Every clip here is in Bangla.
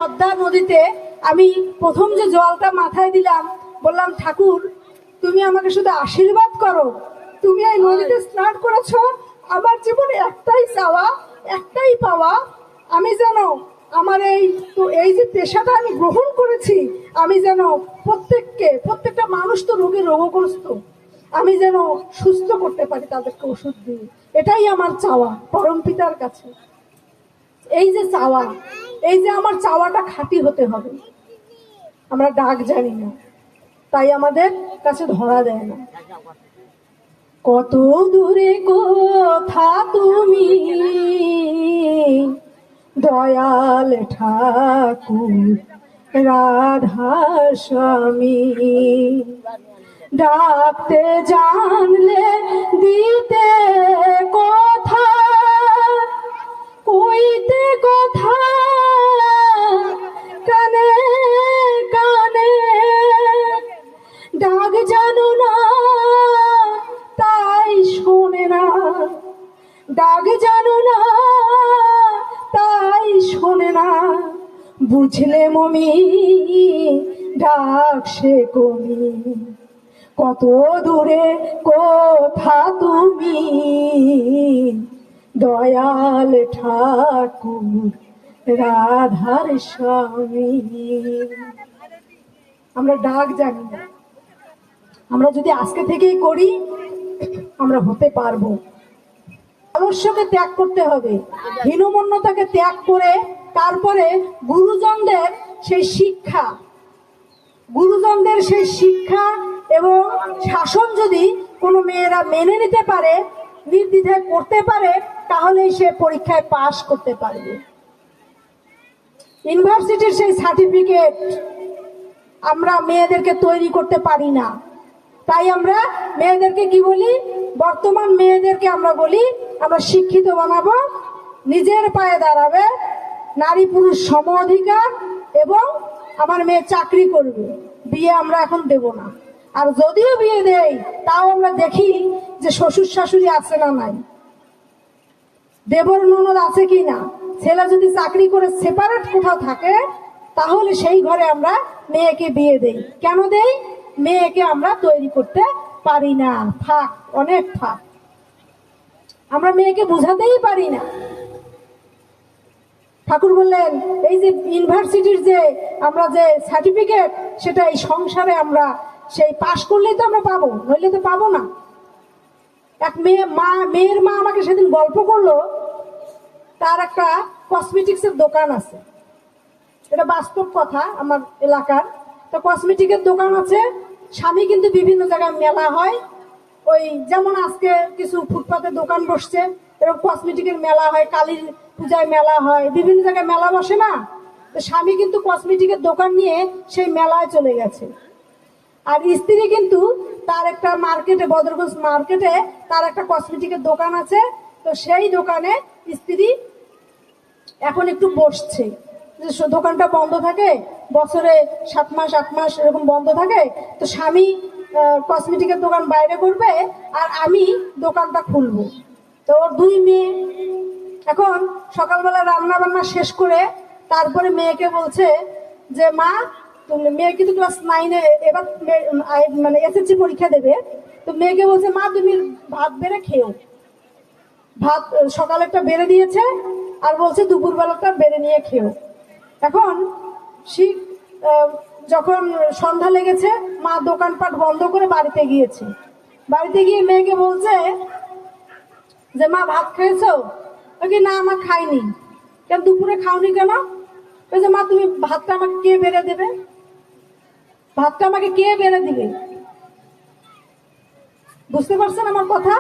পদ্মা নদীতে আমি প্রথম যে জলটা মাথায় দিলাম, বললাম ঠাকুর তুমি আমাকে শুধু আশীর্বাদ করো, তুমি এই নদীতে স্নান করেছো, আমার জীবনে একটাই চাওয়া, একটাই পাওয়া, আমি যেন আমার এই যে পেশাটা আমি গ্রহণ করেছি, আমি যেন প্রত্যেকটা মানুষ তো রোগগ্রস্ত, আমি যেন সুস্থ করতে পারি তাদেরকে ওষুধ দিয়ে। এটাই আমার চাওয়া পরম পিতার কাছে। এই যে চাওয়া, এই যে আমার চাওয়াটা খাঁটি হতে হবে। আমরা ডাক জানি না, তাই আমাদের কাছে ধরা দেয় না। কত দূরে কোথা তুমি দয়াল ঠাকুর রাধা স্বামী, ডাকতে জানলে দিতে কথা, কইতে কথা কানে কানে, ডাক জানো না তাই শোনে না, ডাক জানো না তাই শোনে না, বুঝলে মমি ডাক সে কমি, কত দূরে কোথা তুমি দয়াল ঠাকুর রাধার স্বামী। আমরা ডাক জানি না, আমরা যদি আজকে থেকেই করি আমরা হতে পারবো। আলস্যকে ত্যাগ করতে হবে, হীনমন্যতাকে ত্যাগ করে তারপরে গুরুজনদের সেই শিক্ষা এবং শাসন যদি কোনো মেয়েরা মেনে নিতে পারে, নির্দ্বিধায় করতে পারে, তাহলে সে পরীক্ষায় পাশ করতে পারবে। ইউনিভার্সিটির সেই সার্টিফিকেট আমরা মেয়েদেরকে তৈরি করতে পারি না, তাই আমরা মেয়েদেরকে কি বলি, বর্তমান মেয়েদেরকে আমরা বলি আমরা শিক্ষিত বানাবো, নিজের পায়ে দাঁড়াবে, নারী পুরুষ সম অধিকার, এবং আমার মেয়ে চাকরি করবে, বিয়ে আমরা এখন দেব না। আর যদিও বিয়ে দেই তাও আমরা দেখি যে শ্বশুর শাশুড়ি আছে না নাই, দেবর ননদ আছে কি না। ছেলে যদি চাকরি করে সেপারেট কোথাও থাকে তাহলে সেই ঘরে আমরা মেয়েকে বিয়ে দেই। কেন দেই? মেয়েকে আমরা তৈরি করতে পারি না, ফাঁক, অনেক ফাঁক, আমরা মেয়েকে বুঝাতেই পারি না। ঠাকুর বললেন এই যে ইউনিভার্সিটির যে আমরা যে সার্টিফিকেট, সেটা এই সংসারে আমরা সেই পাশ করলেই তো আমরা পাবো, নইলে তো পাবো না। এক মেয়ের মা আমাকে সেদিন গল্প করলো, তার একটা কসমেটিক্সের দোকান আছে, এটা বাস্তব কথা, আমার এলাকার তো কসমেটিকের দোকান আছে। স্বামী কিন্তু বিভিন্ন জায়গায় মেলা হয়, ওই যেমন আজকে কিছু ফুটপাতের দোকান বসছে, এরকম কসমেটিকের মেলা হয়, কালীর পূজায় মেলা হয়, বিভিন্ন জায়গায় মেলা বসে না। তো স্বামী কিন্তু কসমেটিকের দোকান নিয়ে সেই মেলায় চলে গেছে, আর স্ত্রী কিন্তু তার একটা মার্কেটে, বদরগঞ্জ মার্কেটে তার একটা কসমেটিকের দোকান আছে। তো সেই দোকানে স্ত্রী এখন একটু বসছে, দোকানটা বন্ধ থাকে, বছরে 7 মাস 8 মাস এরকম বন্ধ থাকে। তো স্বামী কসমেটিকের দোকান বাইরে করবে আর আমি দোকানটা খুলবো। তো ওর 2 মেয়ে এখন সকালবেলা রান্না বান্না শেষ করে তারপরে মেয়েকে বলছে যে মা, তুমি, মেয়ে কিন্তু ক্লাস 9-এ এবার মানে এসএসসি পরীক্ষা দেবে। তো মেয়েকে বলছে মা তুমি ভাত বেড়ে খেও, ভাত সকালেরটা বেড়ে দিয়েছে আর বলছে দুপুরবেলাটা বেড়ে নিয়ে খেও। এখন যখন সন্ধ্যা লেগেছে, মা দোকানপাট বন্ধ করে বাড়িতে গিয়েছে। বাড়িতে গিয়ে মেয়েকে বলছে যে মা ভাত খেয়েছো? ওকে না মা খাইনি। কেন দুপুরে খাওনি কেন? বলছে মা তুমি ভাতটা আমাকে কে বেড়ে দেবে, ভাতটা আমাকে কে বেড়ে দিবে? বুঝতে পারছেন আমার কথা?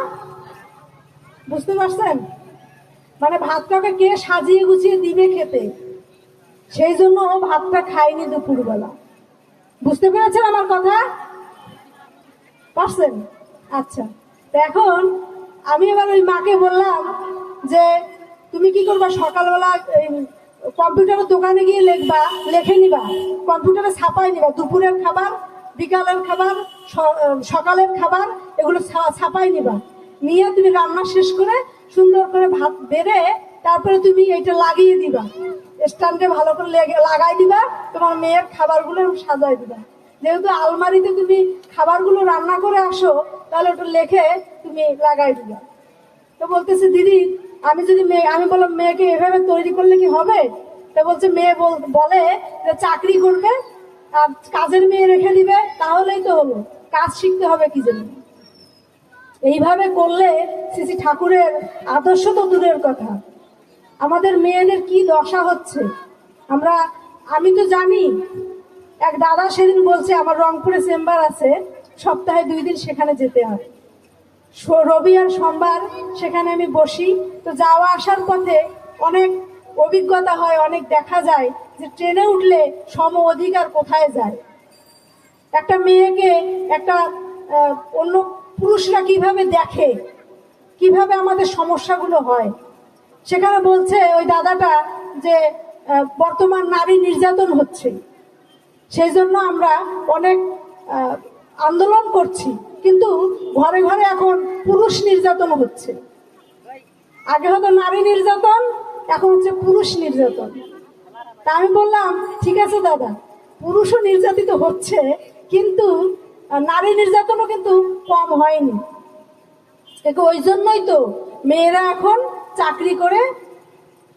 বুঝতে পারছেন? মানে ভাতটাকে কে সাজিয়ে গুছিয়ে দিবে খেতে, সেই জন্য ও ভাতটা খায়নি দুপুরবেলা। বুঝতে পেরেছেন আমার কথা? পারছেন? আচ্ছা, এখন আমি এবার ওই মাকে বললাম যে তুমি কি করবা, সকালবেলা কম্পিউটারের দোকানে গিয়ে লেখে নিবা, কম্পিউটারে ছাপাই নিবা, দুপুরের খাবার, বিকালের খাবার, সকালের খাবার, এগুলো ছাপাই নিবা, নিয়ে তুমি রান্না শেষ করে সুন্দর করে ভাত বেড়ে তারপরে তুমি এটা লাগিয়ে দিবা, স্ট্যান্ডে ভালো করে লাগাই দিবা, তোমার মেয়ের খাবারগুলো সাজাই দিবা। যেহেতু আলমারিতে তুমি খাবারগুলো রান্না করে আসো, তাহলে ওটা লেখে তুমি লাগাই দিবা। তো বলতেছে দিদি, আমি যদি আমি বললাম মেয়েকে এভাবে তৈরি করলে কি হবে? তো বলছে মেয়ে বলে যে চাকরি করবে আর কাজের মেয়ে রেখে দিবে, তাহলেই তো হলো, কাজ শিখতে হবে কি জন্য? এইভাবে করলে শ্রী ঠাকুরের আদর্শ তো দূরের কথা, আমাদের মেয়েদের কি দশা হচ্ছে আমি তো জানি। এক দাদা সেদিন বলছে আমার রংপুরে চেম্বার আছে, সপ্তাহে 2 দিন সেখানে যেতে হয়, রবি আর সোমবার সেখানে আমি বসি। তো যাওয়া আসার পথে অনেক অভিজ্ঞতা হয়, অনেক দেখা যায় যে ট্রেনে উঠলে সম অধিকার কোথায় যায়, একটা মেয়েকে একটা অন্য পুরুষরা কিভাবে দেখে, কিভাবে আমাদের সমস্যাগুলো হয়। সেখানে বলছে ওই দাদাটা যে বর্তমান নারী নির্যাতন হচ্ছে, সেই জন্য আমরা অনেক আন্দোলন করছি, কিন্তু ঘরে ঘরে এখন পুরুষ নির্যাতন হচ্ছে। আগে হতো নারী নির্যাতন, এখন হচ্ছে পুরুষ নির্যাতন। তা আমি বললাম ঠিক আছে দাদা, পুরুষও নির্যাতিত হচ্ছে, কিন্তু নারী নির্যাতনও কিন্তু কম হয়নি। ওই জন্যই তো মেয়েরা এখন চাকরি করে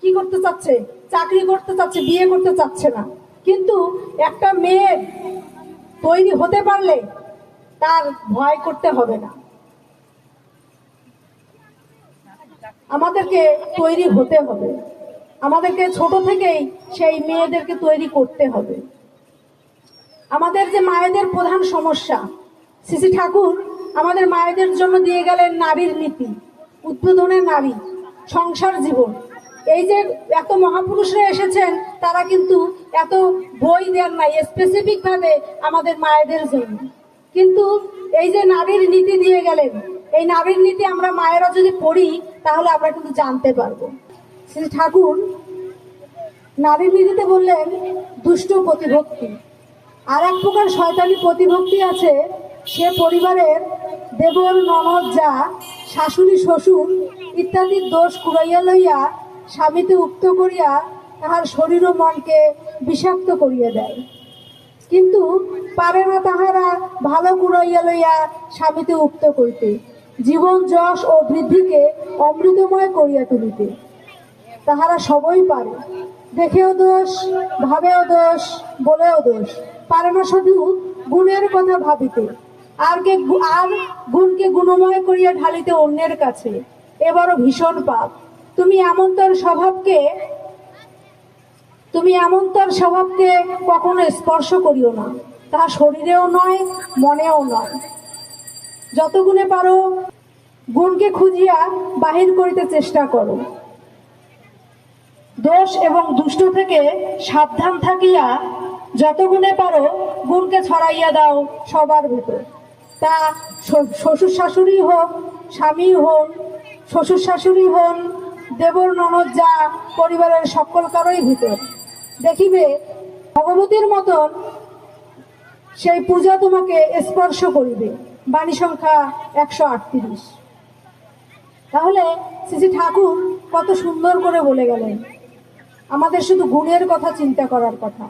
কি করতে চাচ্ছে, চাকরি করতে চাচ্ছে, বিয়ে করতে চাচ্ছে না। কিন্তু একটা মেয়ে তৈরি হতে পারলে তার ভয় করতে হবে না। আমাদেরকে তৈরি হতে হবে, আমাদেরকে ছোট থেকেই সেই মেয়েদেরকে তৈরি করতে হবে। আমাদের যে মায়েদের প্রধান সমস্যা, শ্রী ঠাকুর আমাদের মায়েদের জন্য দিয়ে গেলেন নারীর নীতি, উদ্বোধনের নারী, সংসার জীবন। এই যে এত মহাপুরুষরা এসেছেন, তারা কিন্তু এত বই দেন নাই স্পেসিফিক ভাবে আমাদের মায়েদের জন্য, কিন্তু এই যে নারীর নীতি দিয়ে গেলেন, এই নারীর নীতি আমরা মায়েরা যদি পড়ি তাহলে আমরা কিন্তু জানতে পারবো। শ্রী ঠাকুর নারীর নীতিতে বললেন দুষ্ট প্রতিভক্তি। আর এক প্রকার শয়তানি প্রতিভক্তি আছে, সে পরিবারের দেবর ননদ যা শাশুড়ি শ্বশুর ইত্যাদির দোষ কুড়াইয়া লইয়া স্বামীতে উক্ত করিয়া তাহার শরীর ও মনকে বিষাক্ত করিয়া দেয়, কিন্তু পারে না তাহারা ভালো কুড়াইয়া লইয়া স্বামীতে উক্ত করিতে, জীবন যশ ও বৃদ্ধিকে অমৃতময় করিয়া তুলিতে। তাহারা সবই পারে, দেখেও দোষ, ভাবেও দোষ, বলেও দোষ, পারে না শুধু গুণের কথা ভাবিতে, আর গুণকে গুণময় করিয়া ঢালিতে অন্যের কাছে, এবারও ভীষণ পাপ। তুমি এমনতর স্বভাবকে কখনো স্পর্শ করিও না, তাহা শরীরেও নয়, মনেও নয়। যত গুণে পারো গুণকে খুঁজিয়া বাহির করিতে চেষ্টা করো, দোষ এবং দুষ্ট থেকে সাবধান থাকিয়া যত গুণে পারো গুণকে ছড়াইয়া দাও সবার ভেতর। তা শ্বশুর শাশুড়ি হোক, স্বামী হন, শ্বশুর শাশুড়ি হন, দেবর ননদ যা, পরিবারের সকল কারোই ভিতর। দেখিবে ভগবতীর মতন সেই পূজা তোমাকে স্পর্শ করিবে। বাণী সংখ্যা 138। তাহলে শ্রী ঠাকুর কত সুন্দর করে বলে গেলেন, আমাদের শুধু গুণের কথা চিন্তা করার কথা।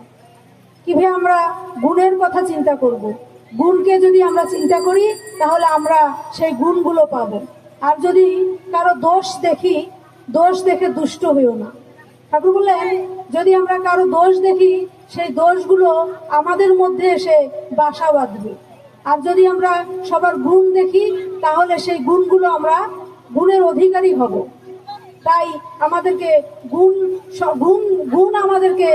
কিভাবে আমরা গুণের কথা চিন্তা করব? গুণকে যদি আমরা চিন্তা করি তাহলে আমরা সেই গুণগুলো পাবো। আর যদি কারো দোষ দেখি, দোষ দেখে দুষ্ট হইও না। ঠাকুর বললেন যদি আমরা কারো দোষ দেখি, সেই দোষগুলো আমাদের মধ্যে এসে বাসা বাঁধবে। আর যদি আমরা সবার গুণ দেখি, তাহলে সেই গুণগুলো আমরা গুণের অধিকারী হব। তাই আমাদেরকে গুণ আমাদেরকে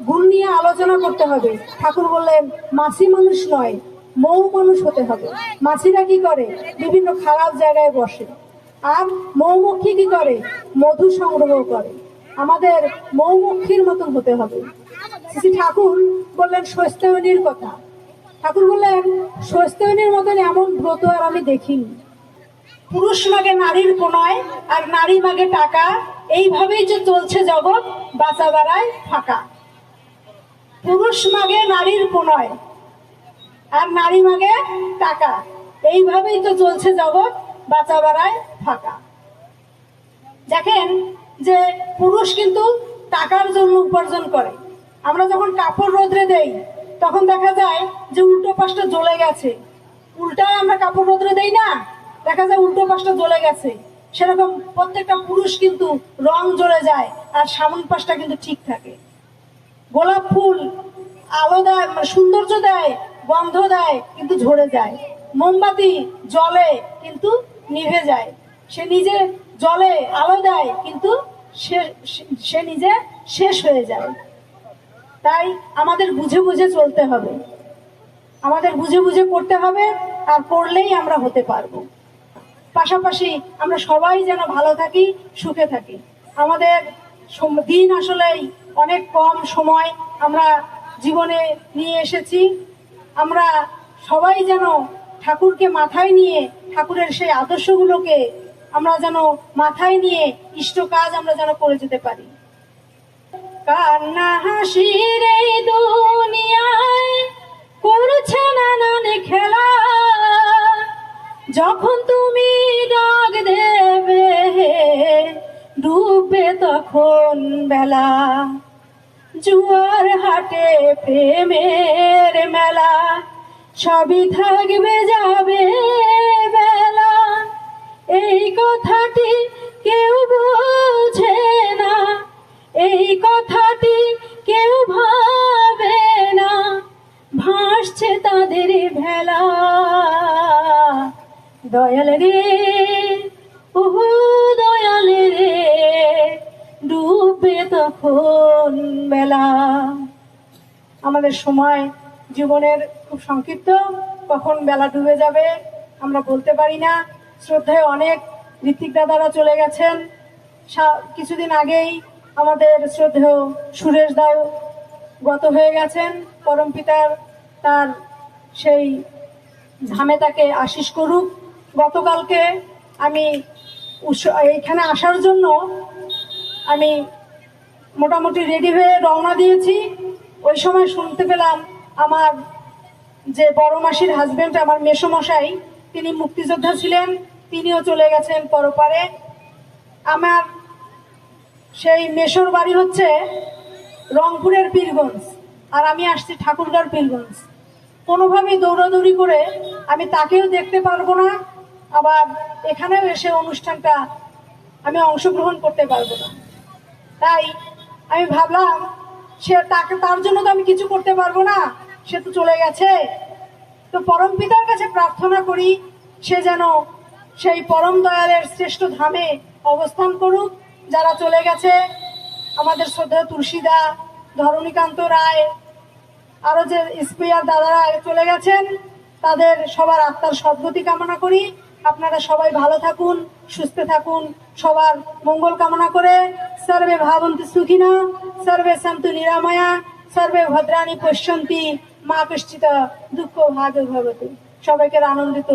গুণ নিয়ে আলোচনা করতে হবে। ঠাকুর বললেন মাছি মানুষ নয়, মৌ মানুষ হতে হবে। মাছিরা কি করে? বিভিন্ন খারাপ জায়গায় বসে। আর মৌমক্ষী কি করে? মধু সংগ্রহ করে। আমাদের মৌমক্ষীর মতন হতে হবে। শ্রী ঠাকুর বললেন স্বস্তায়নীর কথা। ঠাকুর বললেন স্বস্তায়নীর মতন এমন ব্রত আর আমি দেখিনি। পুরুষ মাগে নারীর প্রণয়, আর নারী মাগে টাকা, এইভাবেই যে চলছে জগৎ, বাঁচা বেড়ায় ফাঁকা। পুরুষ মাগে নারীর প্রণয়, আর নারী মাগে টাকা, এইভাবেই তো চলছে জগৎ, বাঁচা বেড়ায় ফাঁকা। দেখেন যে পুরুষ কিন্তু টাকার জন্য উপার্জন করে। আমরা যখন কাপড় রোদ্রে দেই তখন দেখা যায় যে উল্টো পাশটা জ্বলে গেছে, উল্টায় আমরা কাপড় রোদ্রে দেই না, দেখা যায় উল্টো পাশটা জ্বলে গেছে। সেরকম প্রত্যেকটা পুরুষ কিন্তু রং জ্বলে যায় আর সামন পাশটা কিন্তু ঠিক থাকে। গোলাপ ফুল আলো দেয়, সৌন্দর্য দেয়, গন্ধ দেয়, কিন্তু ঝরে যায়। মোমবাতি জ্বলে কিন্তু নিভে যায়। সে নিজে জ্বলে আলো দেয় কিন্তু সে নিজে শেষ হয়ে যায়। তাই আমাদের বুঝে বুঝে চলতে হবে, আমাদের বুঝে বুঝে করতে হবে, আর করলেই আমরা হতে পারবো। পাশাপাশি আমরা সবাই যেন ভালো থাকি, সুখে থাকি। আমাদের দিন আসলেই অনেক কম সময় আমরা জীবনে নিয়ে এসেছি। আমরা সবাই যেন ঠাকুরকে মাথায় নিয়ে, ঠাকুরের সেই আদর্শগুলোকে আমরা যেন মাথায় নিয়ে ইষ্ট কাজ আমরা যেন করে যেতে পারি। কান্না হাসির এই দুনিয়ায় করছে নানান খেলা, যখন তুমি ডাক দেবে ডুববে তখন বেলা। জুয়ার হাটে প্রেমের মেলা, সবই থাকবে যাবে বেলা। এই কথাটি কেউ বোঝে না, এই কথাটি কেউ ভাবে না, ভাসছে তাদের ভেলা। দয়াল রে ওহো দয়াল রে, ডুববে তখন বেলা। আমাদের সময় জীবনের খুব সংক্ষিপ্ত, কখন বেলা ডুবে যাবে আমরা বলতে পারি না। শ্রদ্ধায় অনেক ঋত্বিক দাদারা চলে গেছেন। কিছুদিন আগেই আমাদের শ্রদ্ধেয় সুরেশ দাও গত হয়ে গেছেন। পরম পিতার তার সেই ধামে তাকে আশিস করুক। গতকালকে আমি এইখানে আসার জন্য আমি মোটামুটি রেডি হয়ে রওনা দিয়েছি। ওই সময় শুনতে পেলাম আমার যে বড় মাসির হাজবেন্ড, আমার মেসোমশাই, তিনি মুক্তিযোদ্ধা ছিলেন, তিনিও চলে গেছেন পরপারে। আমার সেই মেসোর বাড়ি হচ্ছে রংপুরের পীরগঞ্জ, আর আমি আসছি ঠাকুরগাঁর পীরগঞ্জ। কোনোভাবেই দৌড়াদৌড়ি করে আমি তাকেও দেখতে পারবো না, আবার এখানেও এসে অনুষ্ঠানটা আমি অংশগ্রহণ করতে পারবো না। তাই আমি ভাবলাম তার জন্য তো আমি কিছু করতে পারবো না, সে তো চলে গেছে। তো পরম পিতার কাছে প্রার্থনা করি সে যেন সেই পরম দয়ালের শ্রেষ্ঠ ধামে অবস্থান করুক। যারা চলে গেছে আমাদের শ্রদ্ধেয় তুলসীদা, ধরণীকান্ত রায়, আরো যে স্পিয়ার দাদারা চলে গেছেন, তাদের সবার আত্মার সদ্গতি কামনা করি। আপনারা সবাই ভালো থাকুন, সুস্থ থাকুন, সবার মঙ্গল কামনা করে সর্বে ভাবন্তু সুখিনা, সর্বে সন্তু নিরাময়া, সর্বে ভদ্রাণী পশ্যন্তি, মা কষ্টিত দুঃখ ভাগ ভবতু। সবাইকে আনন্দিত।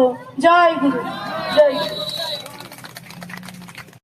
জয় গুরু, জয় গুরু।